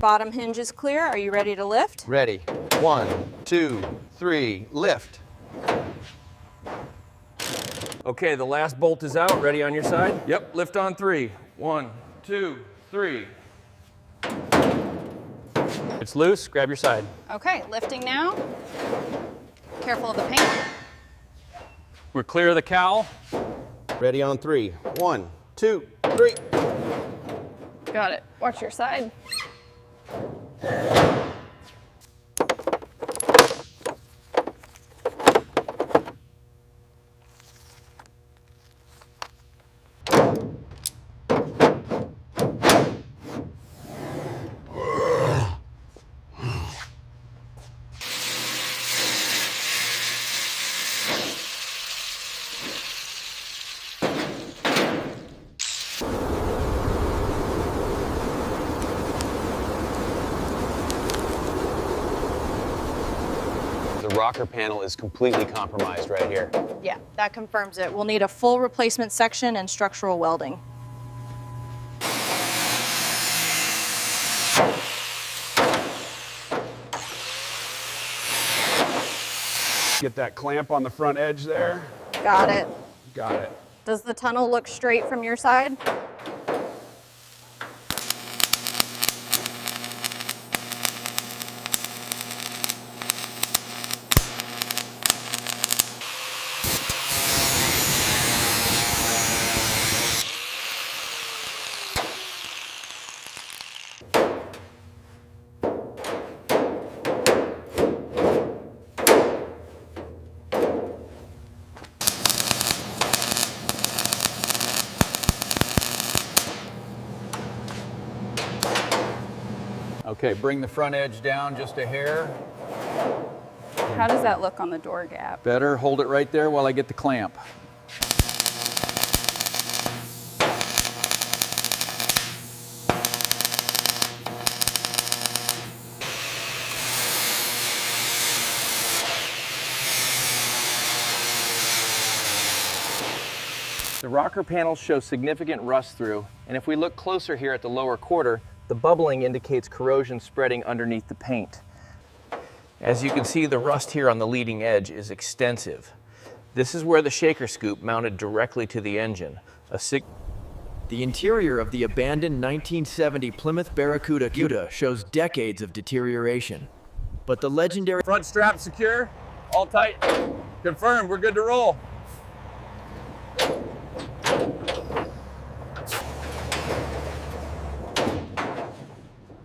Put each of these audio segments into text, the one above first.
Bottom hinge is clear. Are you ready to lift? Ready. 1, 2, 3, lift. Okay, the last bolt is out. Ready on your side? Yep, lift on 3. 1, 2, 3. It's loose. Grab your side. Okay, lifting now. Careful of the paint. We're clear of the cowl. Ready on 3. 1, 2, 3. Got it. Watch your side. The rocker panel is completely compromised right here. Yeah, that confirms it. We'll need a full replacement section and structural welding. Get that clamp on the front edge there. Got it. Got it. Does the tunnel look straight from your side? Okay, bring the front edge down just a hair. How does that look on the door gap? Better, hold it right there while I get the clamp. The rocker panels show significant rust through, and if we look closer here at the lower quarter, the bubbling indicates corrosion spreading underneath the paint. As you can see, the rust here on the leading edge is extensive. This is where the shaker scoop mounted directly to the engine. The interior of the abandoned 1970 Plymouth Barracuda Cuda shows decades of deterioration. But the legendary Front strap secure, all tight. Confirmed, we're good to roll.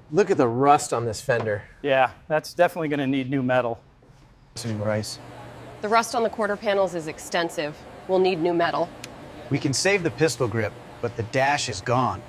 Look at the rust on this fender. Yeah, that's definitely going to need new metal. Bryce. The rust on the quarter panels is extensive. We'll need new metal. We can save the pistol grip, but the dash is gone.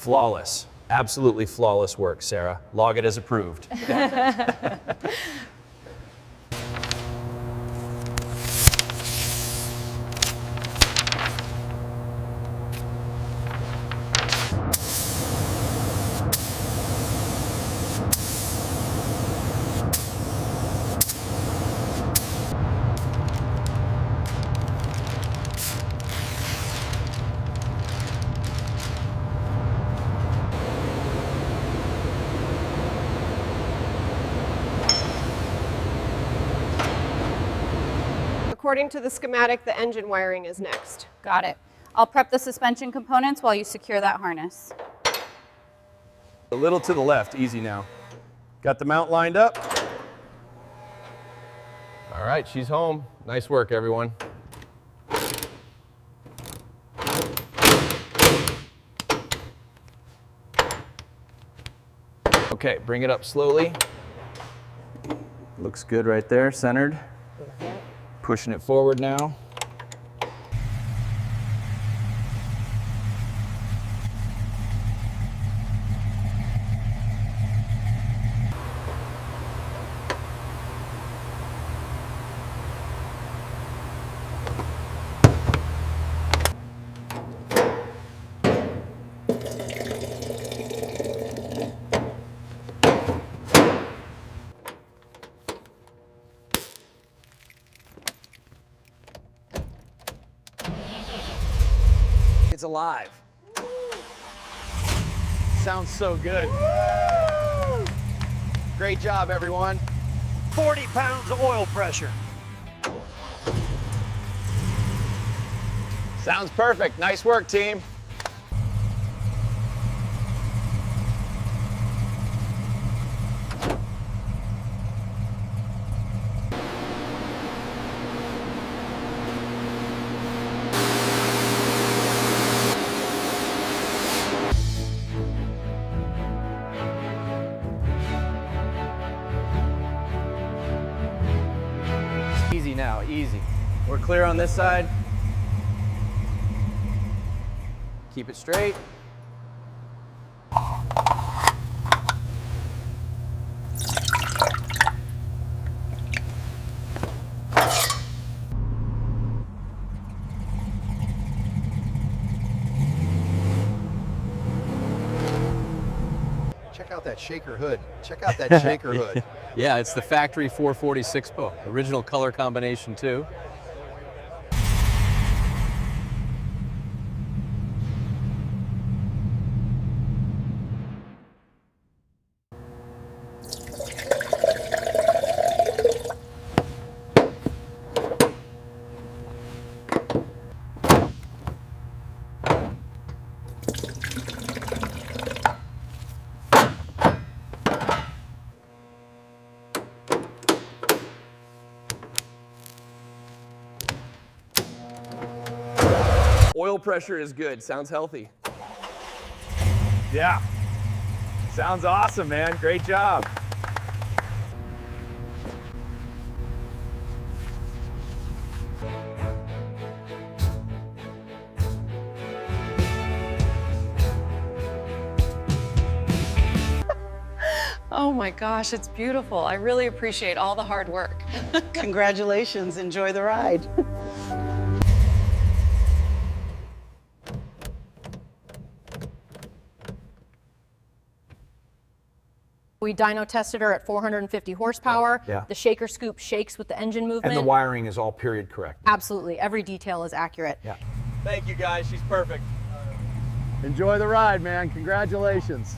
Flawless. Absolutely flawless work, Sarah. Log it as approved. According to the schematic, the engine wiring is next. Got it. I'll prep the suspension components while you secure that harness. A little to the left, easy now. Got the mount lined up. All right, she's home. Nice work, everyone. Okay, bring it up slowly. Looks good right there, centered. Pushing it forward now. It's alive. Sounds so good. Great job, everyone. 40 pounds of oil pressure. Sounds perfect. Nice work, team. Easy now, easy. We're clear on this side. Keep it straight. Check out that shaker hood. Check out that shaker hood. Yeah, it's the factory 446 original color combination too. Oil pressure is good. Sounds healthy. Yeah. Sounds awesome, man. Great job. Oh my gosh, it's beautiful. I really appreciate all the hard work. Congratulations. Enjoy the ride. We dyno tested her at 450 horsepower. Yeah. The shaker scoop shakes with the engine movement. And the wiring is all period correct. Absolutely. Every detail is accurate. Yeah. Thank you, guys. She's perfect. Enjoy the ride, man. Congratulations.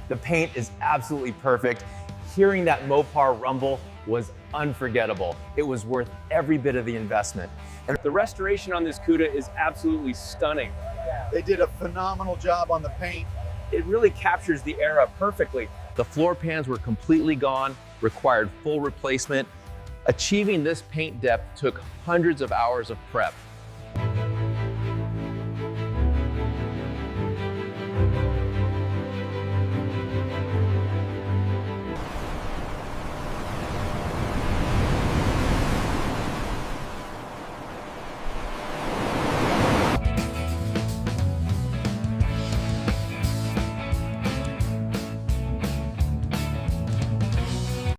The paint is absolutely perfect. Hearing that Mopar rumble was unforgettable. It was worth every bit of the investment. And the restoration on this Cuda is absolutely stunning. They did a phenomenal job on the paint. It really captures the era perfectly. The floor pans were completely gone, required full replacement. Achieving this paint depth took hundreds of hours of prep.